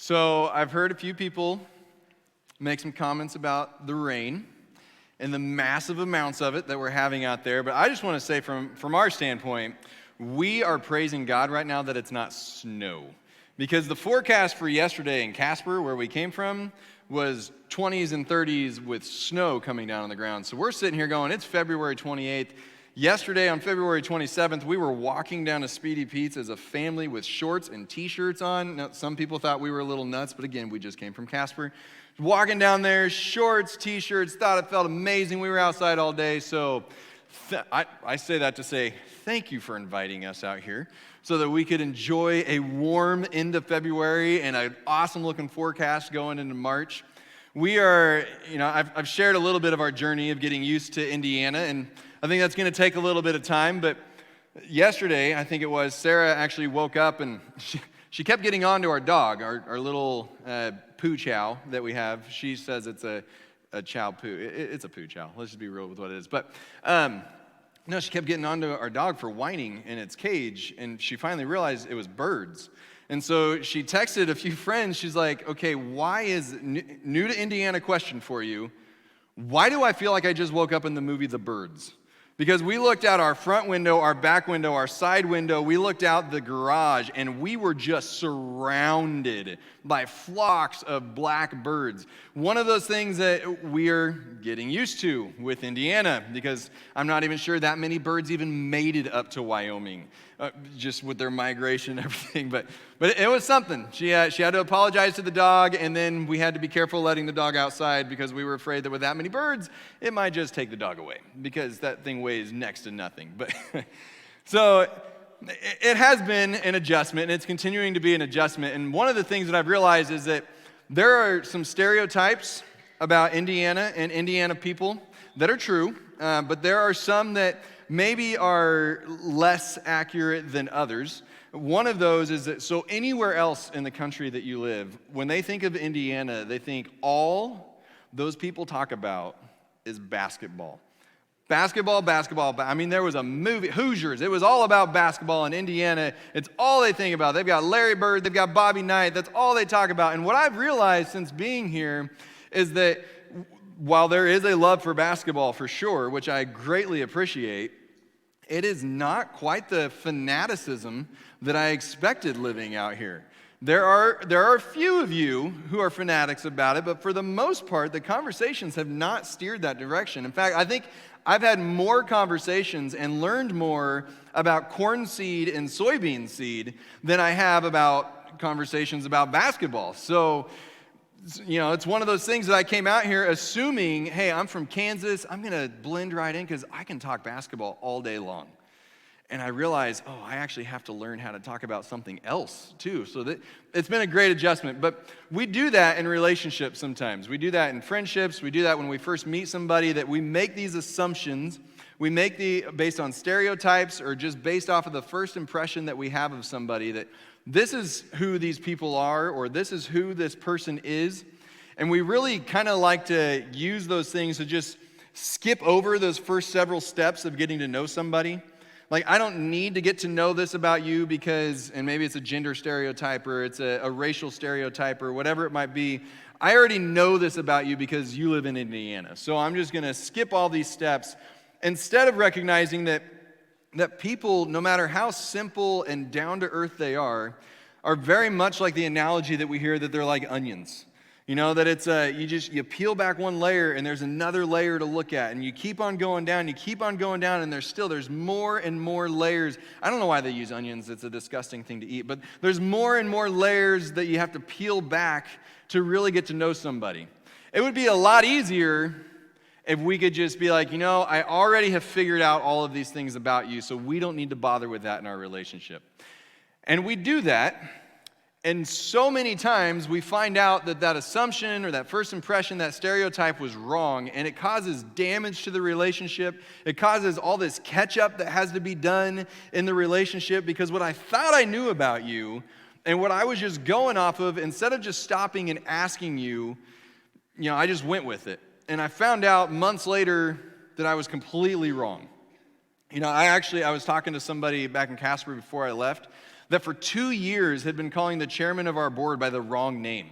So I've heard a few people make some comments about the rain and the massive amounts of it that we're having out there. But I just want to say from our standpoint, we are praising God right now that it's not snow. Because the forecast for yesterday in Casper, where we came from, was 20s and 30s with snow coming down on the ground. So we're sitting here going, it's February 28th. Yesterday, on February 27th, we were walking down to Speedy Pete's as a family with shorts and T-shirts on. Now, some people thought we were a little nuts, but again, we just came from Casper. Walking down there, shorts, T-shirts, thought it felt amazing. We were outside all day, so I say that to say thank you for inviting us out here so that we could enjoy a warm end of February and an awesome-looking forecast going into March. We are, I've shared a little bit of our journey of getting used to Indiana, and I think that's going to take a little bit of time, but yesterday, I think it was, Sarah actually woke up and she kept getting onto our dog, our little poo chow that we have. She says it's a chow poo. It's a poo chow. Let's just be real with what it is. But no, she kept getting onto our dog for whining in its cage, and she finally realized it was birds. And so she texted a few friends. She's like, okay, why is, new to Indiana question for you, why do I feel like I just woke up in the movie The Birds? Because we looked out our front window, our back window, our side window, we looked out the garage, and we were just surrounded by flocks of black birds. One of those things that we're getting used to with Indiana, because I'm not even sure that many birds even made it up to Wyoming, just with their migration and everything. But it was something. She had to apologize to the dog, and then we had to be careful letting the dog outside because we were afraid that with that many birds, it might just take the dog away because that thing weighs next to nothing. But so it has been an adjustment, and it's continuing to be an adjustment. And one of the things that I've realized is that there are some stereotypes about Indiana and Indiana people that are true, but there are some that maybe are less accurate than others. One of those is that, so anywhere else in the country that you live, when they think of Indiana, they think all those people talk about is basketball. Basketball. I mean, there was a movie, Hoosiers. It was all about basketball in Indiana. It's all they think about. They've got Larry Bird. They've got Bobby Knight. That's all they talk about. And what I've realized since being here is that while there is a love for basketball for sure, which I greatly appreciate, it is not quite the fanaticism that I expected living out here. There are a few of you who are fanatics about it, but for the most part, the conversations have not steered that direction. In fact, I think I've had more conversations and learned more about corn seed and soybean seed than I have about conversations about basketball. So, it's one of those things that I came out here assuming, hey, I'm from Kansas, I'm going to blend right in because I can talk basketball all day long. And I realized, I actually have to learn how to talk about something else too. So that it's been a great adjustment. But we do that in relationships sometimes. We do that in friendships. We do that when we first meet somebody, that we make these assumptions. We make based on stereotypes or just based off of the first impression that we have of somebody, that this is who these people are or this is who this person is. And we really kind of like to use those things to just skip over those first several steps of getting to know somebody. Like, I don't need to get to know this about you because, and maybe it's a gender stereotype or it's a racial stereotype or whatever it might be. I already know this about you because you live in Indiana. So I'm just going to skip all these steps instead of recognizing that people, no matter how simple and down-to-earth they are very much like the analogy that we hear that they're like onions. That it's you peel back one layer and there's another layer to look at, and you keep on going down, and there's more and more layers. I don't know why they use onions. It's a disgusting thing to eat, but there's more and more layers that you have to peel back to really get to know somebody. It would be a lot easier if we could just be like, I already have figured out all of these things about you, so we don't need to bother with that in our relationship. And we do that. And so many times we find out that assumption or that first impression, that stereotype was wrong, and it causes damage to the relationship. It causes all this catch-up that has to be done in the relationship because what I thought I knew about you and what I was just going off of, instead of just stopping and asking you, I just went with it. And I found out months later that I was completely wrong. I was talking to somebody back in Casper before I left that for 2 years had been calling the chairman of our board by the wrong name.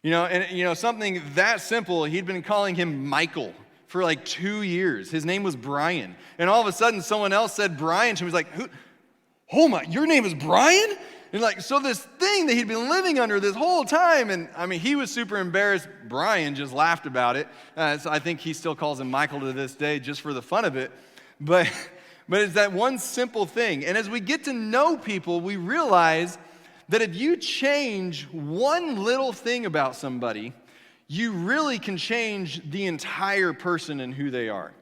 Something that simple, he'd been calling him Michael for like 2 years. His name was Brian. And all of a sudden, someone else said Brian to him. He's like, who? Oh my, your name is Brian? And so this thing that he'd been living under this whole time, and he was super embarrassed. Brian just laughed about it. So I think he still calls him Michael to this day just for the fun of it. But it's that one simple thing. And as we get to know people, we realize that if you change one little thing about somebody, you really can change the entire person and who they are.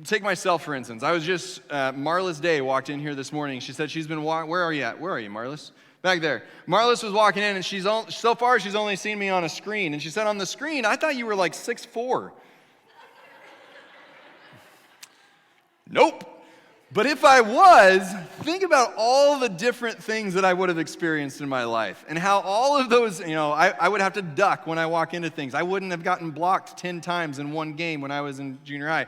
Take myself, for instance. I was just, Marlis Day walked in here this morning. She said she's been walking. Where are you at? Where are you, Marlis? Back there. Marlis was walking in, and so far she's only seen me on a screen. And she said, on the screen, I thought you were like 6'4". Nope. But if I was, think about all the different things that I would have experienced in my life and how all of those, I would have to duck when I walk into things. I wouldn't have gotten blocked 10 times in one game when I was in junior high.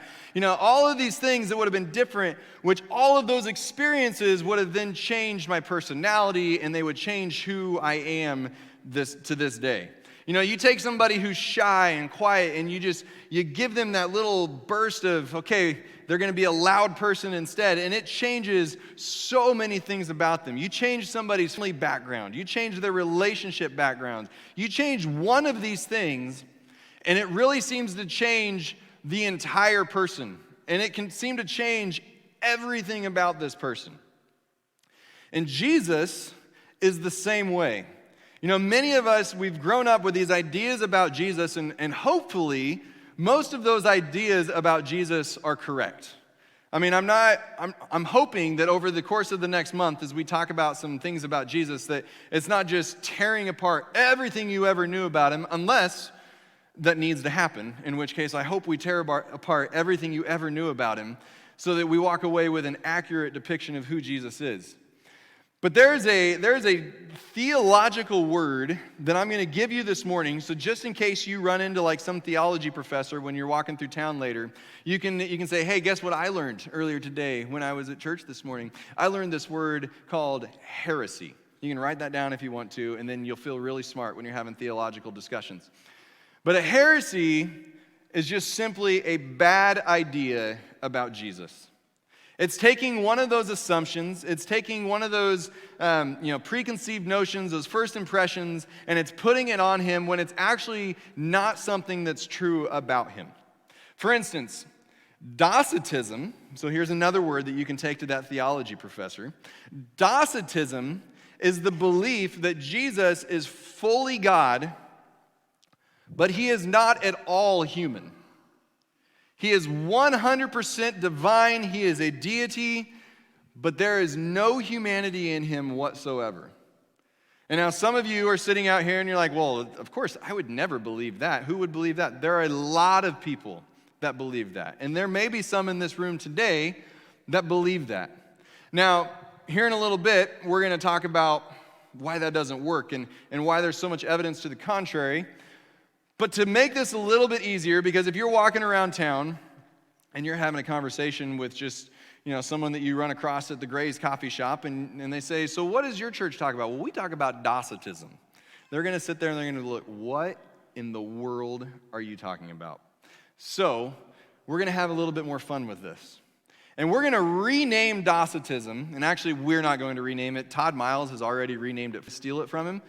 All of these things that would have been different, which all of those experiences would have then changed my personality and they would change who I am to this day. You take somebody who's shy and quiet and you give them that little burst of, okay, they're going to be a loud person instead, and it changes so many things about them. You change somebody's family background. You change their relationship background. You change one of these things, and it really seems to change the entire person, and it can seem to change everything about this person. And Jesus is the same way. Many of us, we've grown up with these ideas about Jesus, and hopefully, most of those ideas about Jesus are correct. I'm hoping that over the course of the next month, as we talk about some things about Jesus, that it's not just tearing apart everything you ever knew about him, unless that needs to happen, in which case I hope we tear apart everything you ever knew about him, so that we walk away with an accurate depiction of who Jesus is. But there's a theological word that I'm going to give you this morning, so just in case you run into some theology professor when you're walking through town later, you can say, hey, guess what I learned earlier today when I was at church this morning? I learned this word called heresy. You can write that down if you want to, and then you'll feel really smart when you're having theological discussions. But a heresy is just simply a bad idea about Jesus. It's taking one of those assumptions, it's taking one of those preconceived notions, those first impressions, and it's putting it on him when it's actually not something that's true about him. For instance, Docetism, so here's another word that you can take to that theology professor. Docetism is the belief that Jesus is fully God, but he is not at all human. He is 100% divine, he is a deity, but there is no humanity in him whatsoever. And now some of you are sitting out here and you're like, well, of course, I would never believe that. Who would believe that? There are a lot of people that believe that. And there may be some in this room today that believe that. Now, here in a little bit, we're going to talk about why that doesn't work and why there's so much evidence to the contrary. But to make this a little bit easier, because if you're walking around town and you're having a conversation with just, someone that you run across at the Gray's coffee shop and they say, so what does your church talk about? Well, we talk about Docetism. They're going to sit there and they're going to look, what in the world are you talking about? So we're going to have a little bit more fun with this. And we're going to rename Docetism, and actually we're not going to rename it. Todd Miles has already renamed it. Steal it from him.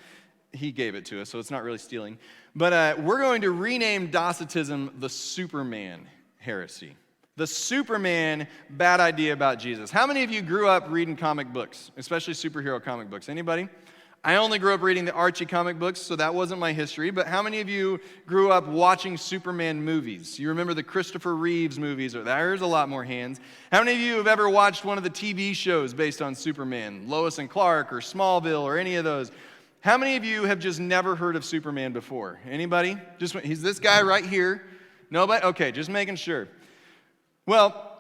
He gave it to us, so it's not really stealing. But we're going to rename Docetism the Superman heresy. The Superman bad idea about Jesus. How many of you grew up reading comic books, especially superhero comic books? Anybody? I only grew up reading the Archie comic books, so that wasn't my history. But how many of you grew up watching Superman movies? You remember the Christopher Reeves movies? There's a lot more hands. How many of you have ever watched one of the TV shows based on Superman? Lois and Clark or Smallville or any of those? How many of you have just never heard of Superman before? Anybody? He's this guy right here. Nobody? Okay, just making sure. Well,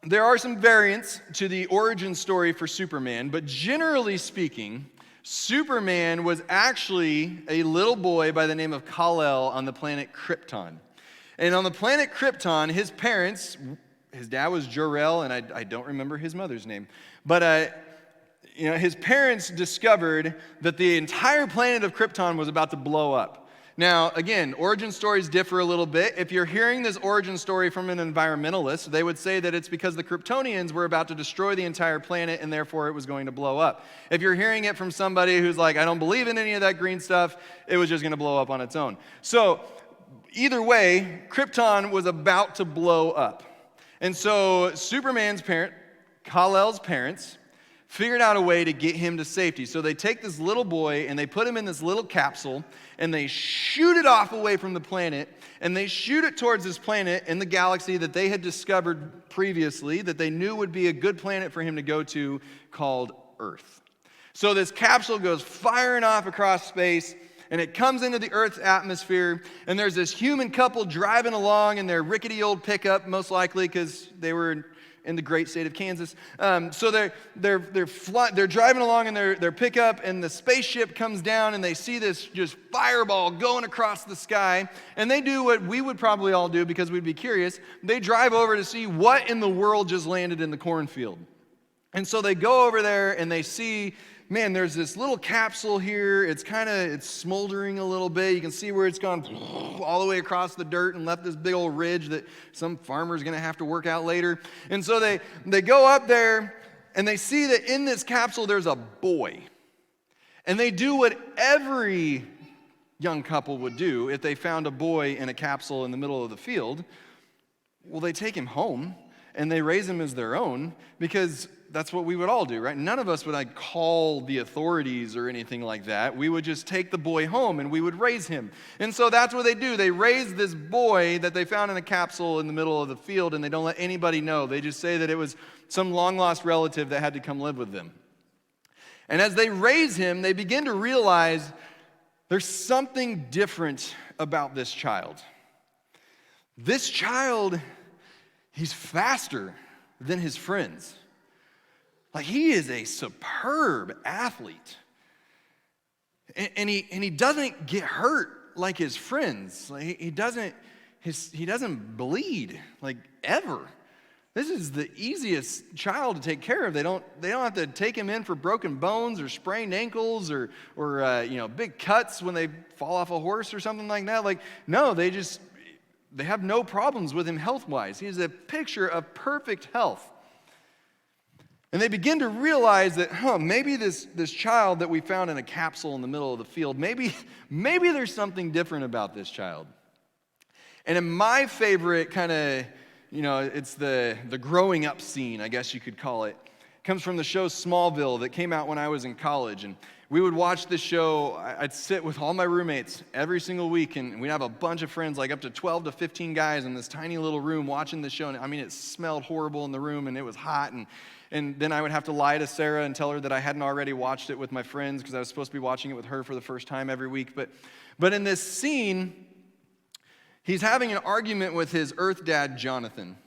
there are some variants to the origin story for Superman, but generally speaking, Superman was actually a little boy by the name of Kal-El on the planet Krypton. And on the planet Krypton, his parents, his dad was Jor-El, and I don't remember his mother's name, but his parents discovered that the entire planet of Krypton was about to blow up. Now, again, origin stories differ a little bit. If you're hearing this origin story from an environmentalist, they would say that it's because the Kryptonians were about to destroy the entire planet and therefore it was going to blow up. If you're hearing it from somebody who's like, I don't believe in any of that green stuff, it was just going to blow up on its own. So, either way, Krypton was about to blow up. And so, Superman's parent, Kal-El's parents, figured out a way to get him to safety. So they take this little boy and they put him in this little capsule and they shoot it off away from the planet and they shoot it towards this planet in the galaxy that they had discovered previously that they knew would be a good planet for him to go to, called Earth. So this capsule goes firing off across space and it comes into the Earth's atmosphere, and there's this human couple driving along in their rickety old pickup, most likely because they were in the great state of Kansas. So they're driving along in their pickup, and the spaceship comes down, and they see this just fireball going across the sky, and they do what we would probably all do because we'd be curious. They drive over to see what in the world just landed in the cornfield. And so they go over there, and they see, man, there's this little capsule here. It's smoldering a little bit. You can see where it's gone all the way across the dirt and left this big old ridge that some farmer's going to have to work out later. And so they go up there and they see that in this capsule there's a boy. And they do what every young couple would do if they found a boy in a capsule in the middle of the field. Well, they take him home and they raise him as their own because that's what we would all do, right? None of us would call the authorities or anything like that. We would just take the boy home and we would raise him. And so that's what they do. They raise this boy that they found in a capsule in the middle of the field, and they don't let anybody know. They just say that it was some long-lost relative that had to come live with them. And as they raise him, they begin to realize there's something different about this child. This child, he's faster than his friends. Like, he is a superb athlete. And he doesn't get hurt like his friends. Like, he doesn't bleed, like, ever. This is the easiest child to take care of. They don't have to take him in for broken bones or sprained ankles or big cuts when they fall off a horse or something like that. Like, no, they have no problems with him health-wise. He's a picture of perfect health. And they begin to realize that, maybe this child that we found in a capsule in the middle of the field, maybe there's something different about this child. And in my favorite kind of, it's the growing up scene, I guess you could call it. It comes from the show Smallville that came out when I was in college. And we would watch the show. I'd sit with all my roommates every single week, and we'd have a bunch of friends, like up to 12 to 15 guys in this tiny little room watching the show. And I mean, it smelled horrible in the room, and it was hot. And then I would have to lie to Sarah and tell her that I hadn't already watched it with my friends because I was supposed to be watching it with her for the first time every week. But in this scene, he's having an argument with his Earth dad, Jonathan.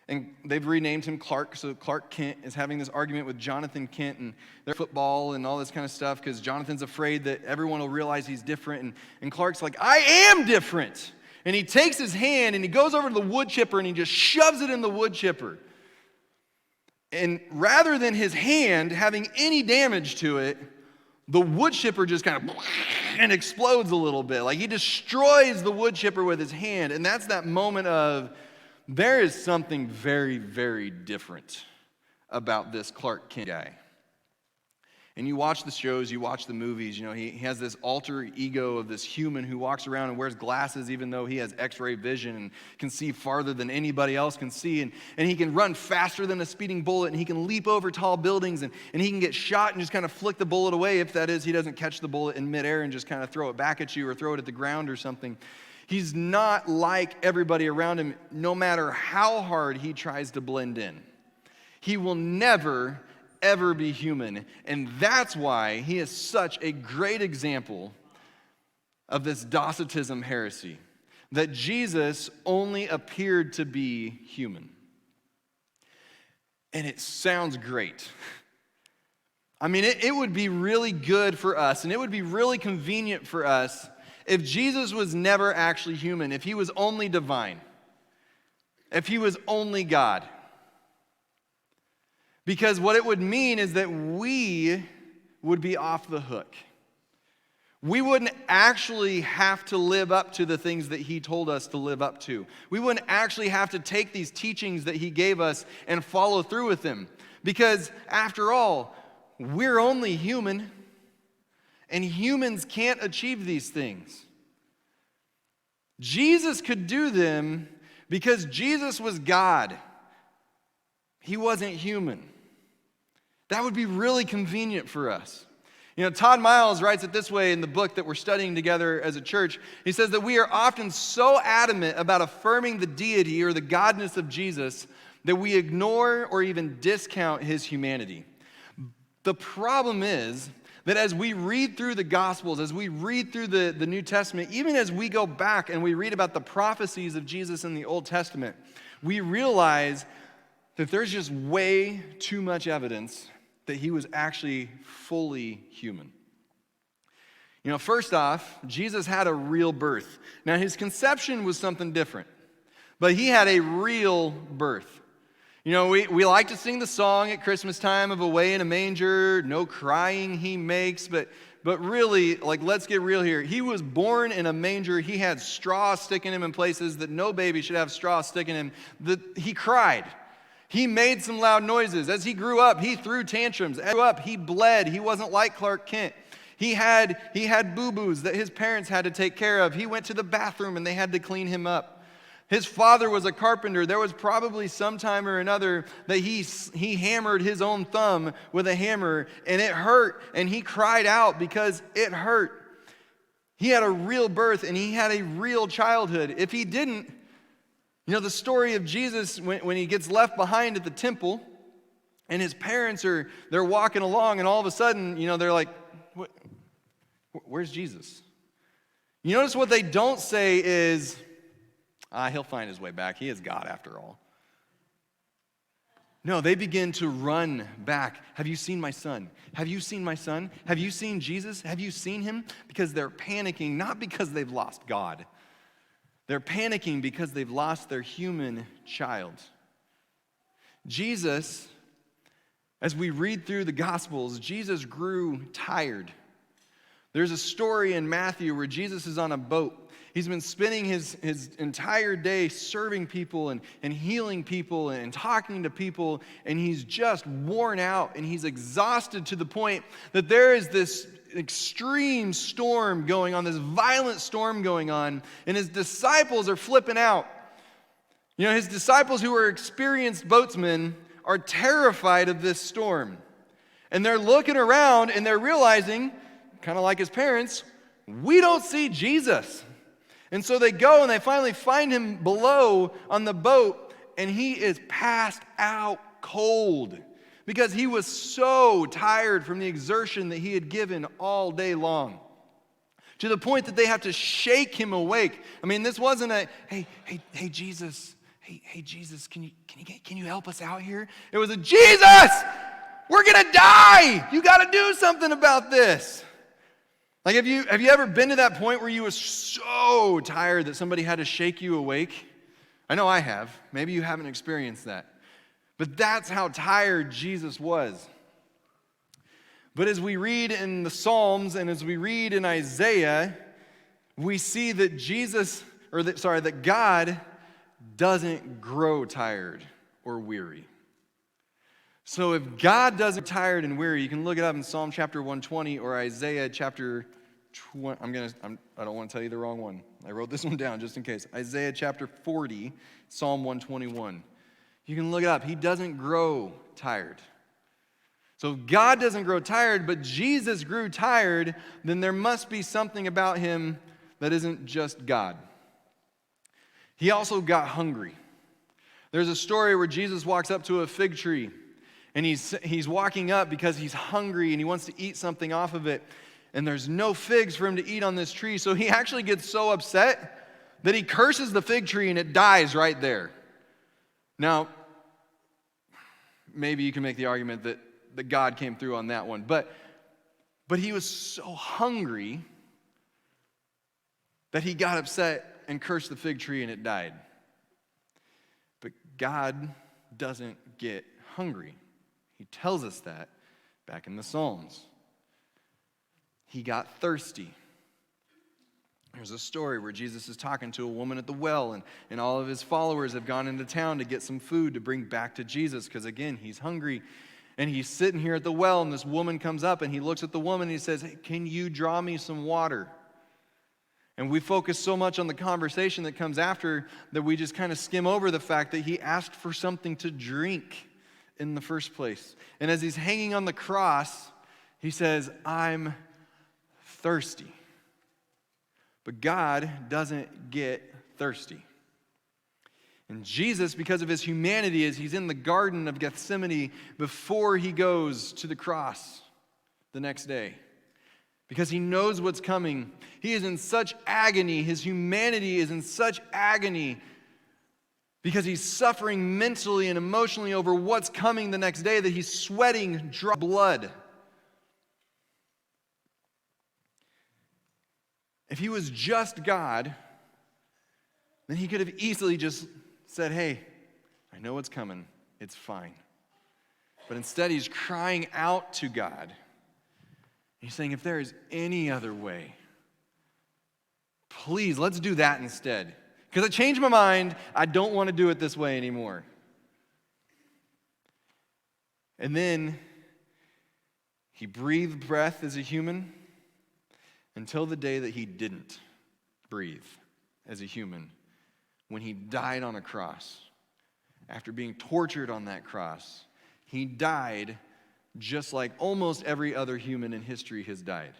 And they've renamed him Clark, so Clark Kent is having this argument with Jonathan Kent and their football and all this kind of stuff because Jonathan's afraid that everyone will realize he's different. And Clark's like, I am different. And he takes his hand and he goes over to the wood chipper and he just shoves it in the wood chipper. And rather than his hand having any damage to it, the wood chipper just kind of and explodes a little bit. Like, he destroys the wood chipper with his hand. And that's that moment of, there is something very, very different about this Clark Kent guy. And you watch the shows, you watch the movies, he has this alter ego of this human who walks around and wears glasses even though he has x-ray vision and can see farther than anybody else can see. And he can run faster than a speeding bullet, and he can leap over tall buildings, and he can get shot and just kind of flick the bullet away if that is, he doesn't catch the bullet in midair and just kind of throw it back at you or throw it at the ground or something. He's not like everybody around him, no matter how hard he tries to blend in. He will never ever be human. And that's why he is such a great example of this Docetism heresy, that Jesus only appeared to be human. And it sounds great. I mean, it would be really good for us, and it would be really convenient for us if Jesus was never actually human, if he was only divine, if he was only God. Because what it would mean is that we would be off the hook. We wouldn't actually have to live up to the things that he told us to live up to. We wouldn't actually have to take these teachings that he gave us and follow through with them. Because after all, we're only human, and humans can't achieve these things. Jesus could do them because Jesus was God. He wasn't human. That would be really convenient for us. You know, Todd Miles writes it this way in the book that we're studying together as a church. He says that we are often so adamant about affirming the deity or the godness of Jesus that we ignore or even discount his humanity. The problem is that as we read through the Gospels, as we read through the New Testament, even as we go back and we read about the prophecies of Jesus in the Old Testament, we realize that there's just way too much evidence that he was actually fully human. You know, first off, Jesus had a real birth. Now, his conception was something different, but he had a real birth. You know, we like to sing the song at Christmas time of away in a manger, no crying he makes, but really, like, let's get real here. He was born in a manger. He had straw sticking him in places that no baby should have straw sticking him. He cried. He made some loud noises. As he grew up, he threw tantrums. As he grew up, he bled. He wasn't like Clark Kent. He had boo-boos that his parents had to take care of. He went to the bathroom and they had to clean him up. His father was a carpenter. There was probably some time or another that he hammered his own thumb with a hammer and it hurt, and he cried out because it hurt. He had a real birth and he had a real childhood. If he didn't, you know, the story of Jesus when he gets left behind at the temple and his parents they're walking along and all of a sudden, you know, they're like, where's Jesus? You notice what they don't say is, he'll find his way back. He is God after all. No, they begin to run back. Have you seen my son? Have you seen my son? Have you seen Jesus? Have you seen him? Because they're panicking, not because they've lost God. They're panicking because they've lost their human child. Jesus, as we read through the Gospels, Jesus grew tired. There's a story in Matthew where Jesus is on a boat. He's been spending his entire day serving people and healing people and talking to people, and he's just worn out and he's exhausted to the point that there is this extreme storm going on, this violent storm going on, and his disciples are flipping out. You know, his disciples who are experienced boatsmen are terrified of this storm. And they're looking around and they're realizing, kind of like his parents, we don't see Jesus. And so they go and they finally find him below on the boat, and he is passed out cold because he was so tired from the exertion that he had given all day long, to the point that they have to shake him awake. I mean, this wasn't a, hey, Jesus, hey, Jesus, can you help us out here? It was a, Jesus, we're gonna die. You got to do something about this. Like, have you ever been to that point where you were so tired that somebody had to shake you awake? I know I have. Maybe you haven't experienced that. But that's how tired Jesus was. But as we read in the Psalms and as we read in Isaiah, we see that that God doesn't grow tired or weary. So if God doesn't get tired and weary, you can look it up in Psalm chapter 120 or Isaiah chapter 20. I don't want to tell you the wrong one. I wrote this one down just in case. Isaiah chapter 40, Psalm 121. You can look it up. He doesn't grow tired. So if God doesn't grow tired, but Jesus grew tired, then there must be something about him that isn't just God. He also got hungry. There's a story where Jesus walks up to a fig tree, and he's walking up because he's hungry and he wants to eat something off of it. And there's no figs for him to eat on this tree. So he actually gets so upset that he curses the fig tree and it dies right there. Now, maybe you can make the argument that God came through on that one. But he was so hungry that he got upset and cursed the fig tree and it died. But God doesn't get hungry. He tells us that back in the Psalms. He got thirsty. There's a story where Jesus is talking to a woman at the well, and all of his followers have gone into town to get some food to bring back to Jesus because, again, he's hungry. And he's sitting here at the well, and this woman comes up, and he looks at the woman, and he says, "Hey, can you draw me some water?" And we focus so much on the conversation that comes after that we just kind of skim over the fact that he asked for something to drink in the first place. And as he's hanging on the cross, he says, "I'm thirsty." But God doesn't get thirsty. And Jesus, because of his humanity, as he's in the Garden of Gethsemane before he goes to the cross the next day, because he knows what's coming, he is in such agony. His humanity is in such agony because he's suffering mentally and emotionally over what's coming the next day that he's sweating drop blood. If he was just God, then he could have easily just said, "Hey, I know what's coming. It's fine." But instead, he's crying out to God. He's saying, if there is any other way, please, let's do that instead. Because I changed my mind. I don't want to do it this way anymore. And then he breathed breath as a human until the day that he didn't breathe as a human, when he died on a cross. After being tortured on that cross, he died just like almost every other human in history has died.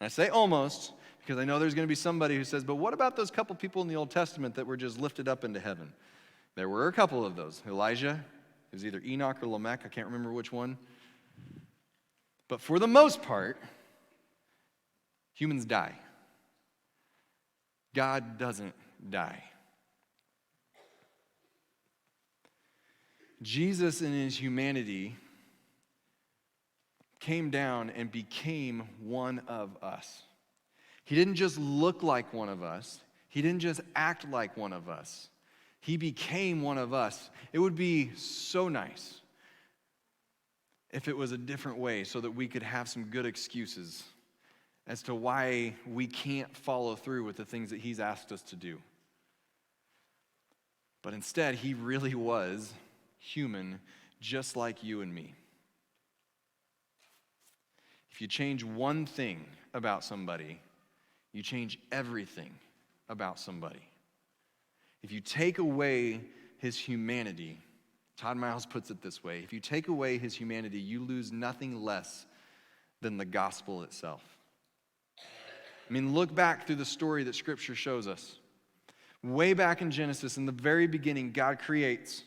And I say almost because I know there's going to be somebody who says, but what about those couple people in the Old Testament that were just lifted up into heaven? There were a couple of those. Elijah, it was either Enoch or Lamech, I can't remember which one. But for the most part, humans die. God doesn't die. Jesus in his humanity came down and became one of us. He didn't just look like one of us. He didn't just act like one of us. He became one of us. It would be so nice if it was a different way so that we could have some good excuses as to why we can't follow through with the things that he's asked us to do. But instead, he really was human, just like you and me. If you change one thing about somebody, you change everything about somebody. If you take away his humanity, Todd Miles puts it this way, if you take away his humanity, you lose nothing less than the gospel itself. I mean, look back through the story that Scripture shows us. Way back in Genesis, in the very beginning, God creates,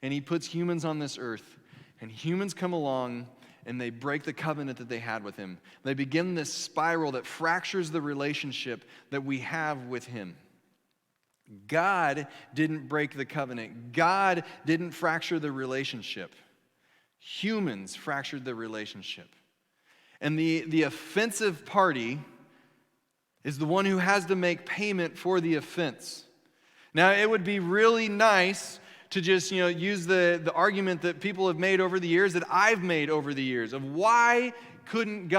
and he puts humans on this earth, and humans come along, and they break the covenant that they had with him. They begin this spiral that fractures the relationship that we have with him. God didn't break the covenant. God didn't fracture the relationship. Humans fractured the relationship. And the offensive party is the one who has to make payment for the offense. Now, it would be really nice to just, use the argument that people have made over the years, that I've made over the years, of why can't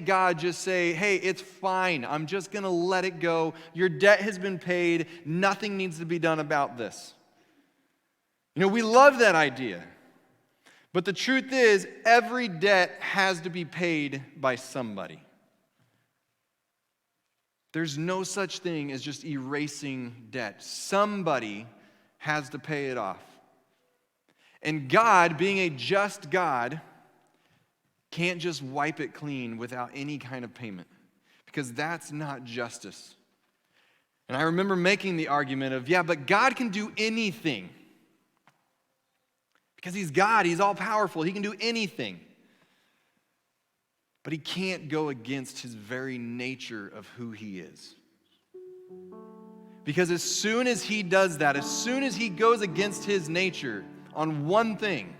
God just say, hey, it's fine, I'm just going to let it go, your debt has been paid, nothing needs to be done about this. We love that idea. But the truth is, every debt has to be paid by somebody. There's no such thing as just erasing debt. Somebody has to pay it off. And God, being a just God, can't just wipe it clean without any kind of payment, because that's not justice. And I remember making the argument of, but God can do anything. Because he's God, he's all powerful, he can do anything. But he can't go against his very nature of who he is. Because as soon as he does that, as soon as he goes against his nature on one thing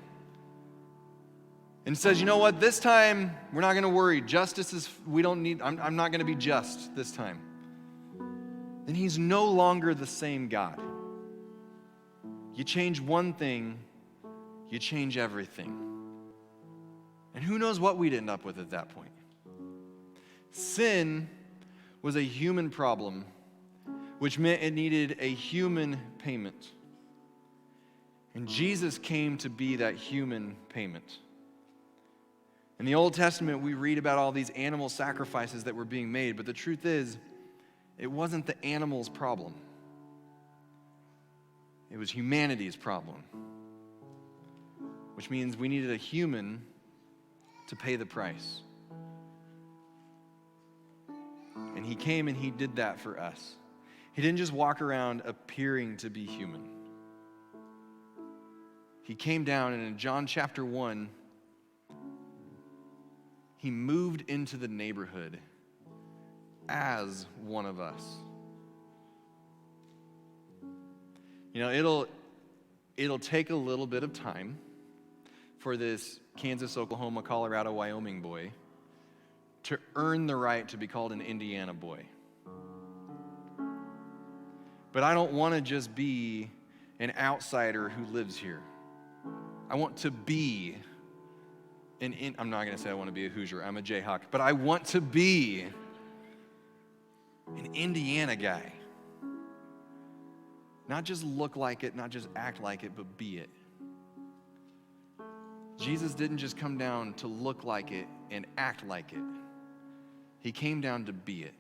and says, you know what, this time we're not going to worry, justice is, I'm not going to be just this time, then he's no longer the same God. You change one thing, you change everything. And who knows what we'd end up with at that point. Sin was a human problem, which meant it needed a human payment. And Jesus came to be that human payment. In the Old Testament, we read about all these animal sacrifices that were being made, but the truth is, it wasn't the animal's problem. It was humanity's problem, which means we needed a human to pay the price. And he came and he did that for us. He didn't just walk around appearing to be human. He came down, and in John chapter 1, he moved into the neighborhood as one of us. You know, it'll take a little bit of time for this Kansas, Oklahoma, Colorado, Wyoming boy to earn the right to be called an Indiana boy. But I don't want to just be an outsider who lives here. I want to be I'm not going to say I want to be a Hoosier. I'm a Jayhawk. But I want to be an Indiana guy. Not just look like it, not just act like it, but be it. Jesus didn't just come down to look like it and act like it. He came down to be it.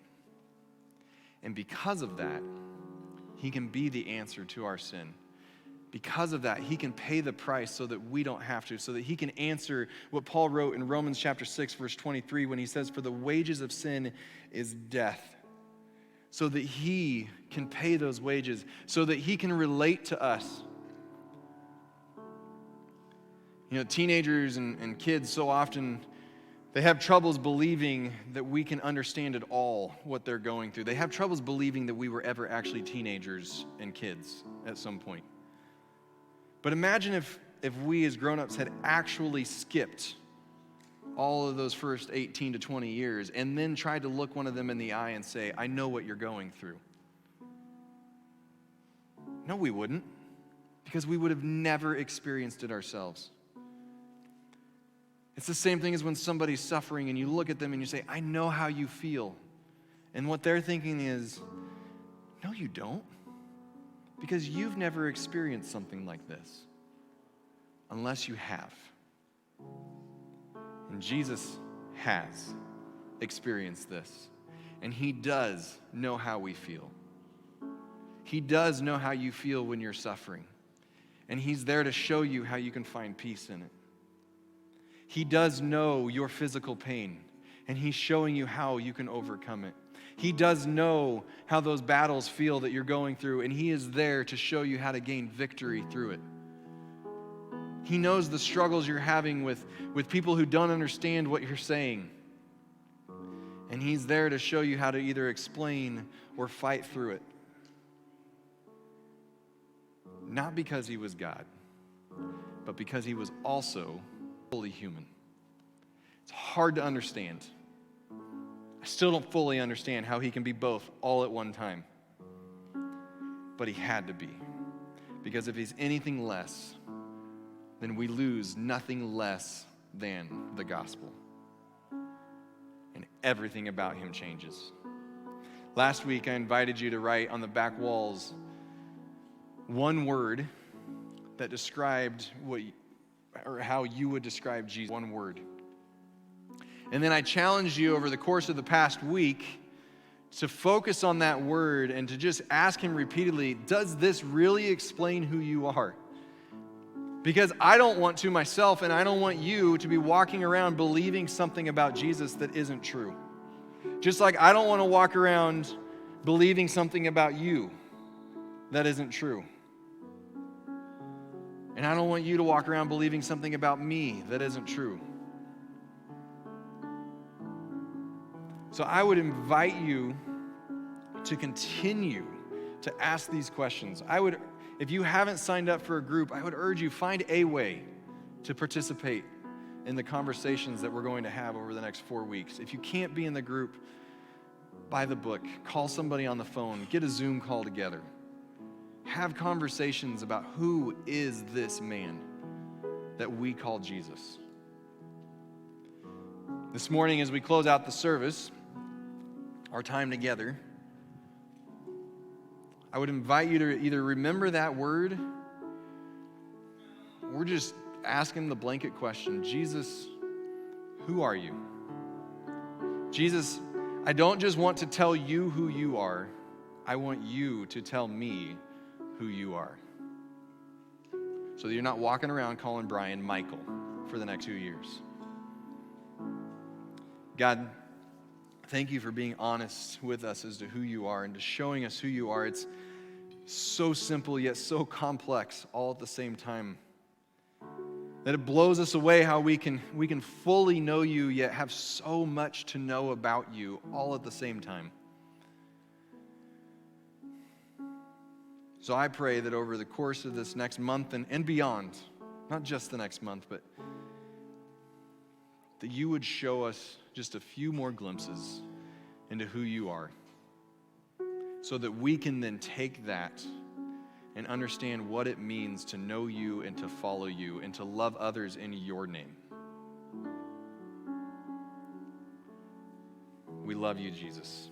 And because of that, he can be the answer to our sin. Because of that, he can pay the price so that we don't have to, so that he can answer what Paul wrote in Romans chapter 6, verse 23, when he says, "For the wages of sin is death." So that he can pay those wages, so that he can relate to us. You know, teenagers and kids so often, they have troubles believing that we can understand at all what they're going through. They have troubles believing that we were ever actually teenagers and kids at some point. But imagine if we as grown-ups had actually skipped all of those first 18 to 20 years and then tried to look one of them in the eye and say, "I know what you're going through." No, we wouldn't, because we would have never experienced it ourselves. It's the same thing as when somebody's suffering and you look at them and you say, "I know how you feel." And what they're thinking is, "No, you don't. Because you've never experienced something like this. Unless you have." And Jesus has experienced this. And he does know how we feel. He does know how you feel when you're suffering. And he's there to show you how you can find peace in it. He does know your physical pain. And he's showing you how you can overcome it. He does know how those battles feel that you're going through, and he is there to show you how to gain victory through it. He knows the struggles you're having with people who don't understand what you're saying. And he's there to show you how to either explain or fight through it. Not because he was God, but because he was also fully human. It's hard to understand. I still don't fully understand how he can be both all at one time. But he had to be. Because if he's anything less, then we lose nothing less than the gospel. And everything about him changes. Last week, I invited you to write on the back walls one word that described how you would describe Jesus. One word. And then I challenged you over the course of the past week to focus on that word and to just ask him repeatedly, does this really explain who you are? Because I don't want to myself, and I don't want you to be walking around believing something about Jesus that isn't true. Just like I don't want to walk around believing something about you that isn't true. And I don't want you to walk around believing something about me that isn't true. So I would invite you to continue to ask these questions. If you haven't signed up for a group, I would urge you, find a way to participate in the conversations that we're going to have over the next 4 weeks. If you can't be in the group, buy the book, call somebody on the phone, get a Zoom call together. Have conversations about who is this man that we call Jesus. This morning, as we close out the service, our time together, I would invite you to either remember that word or just ask him the blanket question, Jesus, who are you? Jesus, I don't just want to tell you who you are. I want you to tell me who you are. So that you're not walking around calling Brian Michael for the next few years. God, thank you for being honest with us as to who you are and to showing us who you are. It's so simple yet so complex all at the same time. That it blows us away how we can fully know you yet have so much to know about you all at the same time. So I pray that over the course of this next month and beyond, not just the next month, but that you would show us just a few more glimpses into who you are so that we can then take that and understand what it means to know you and to follow you and to love others in your name. We love you, Jesus.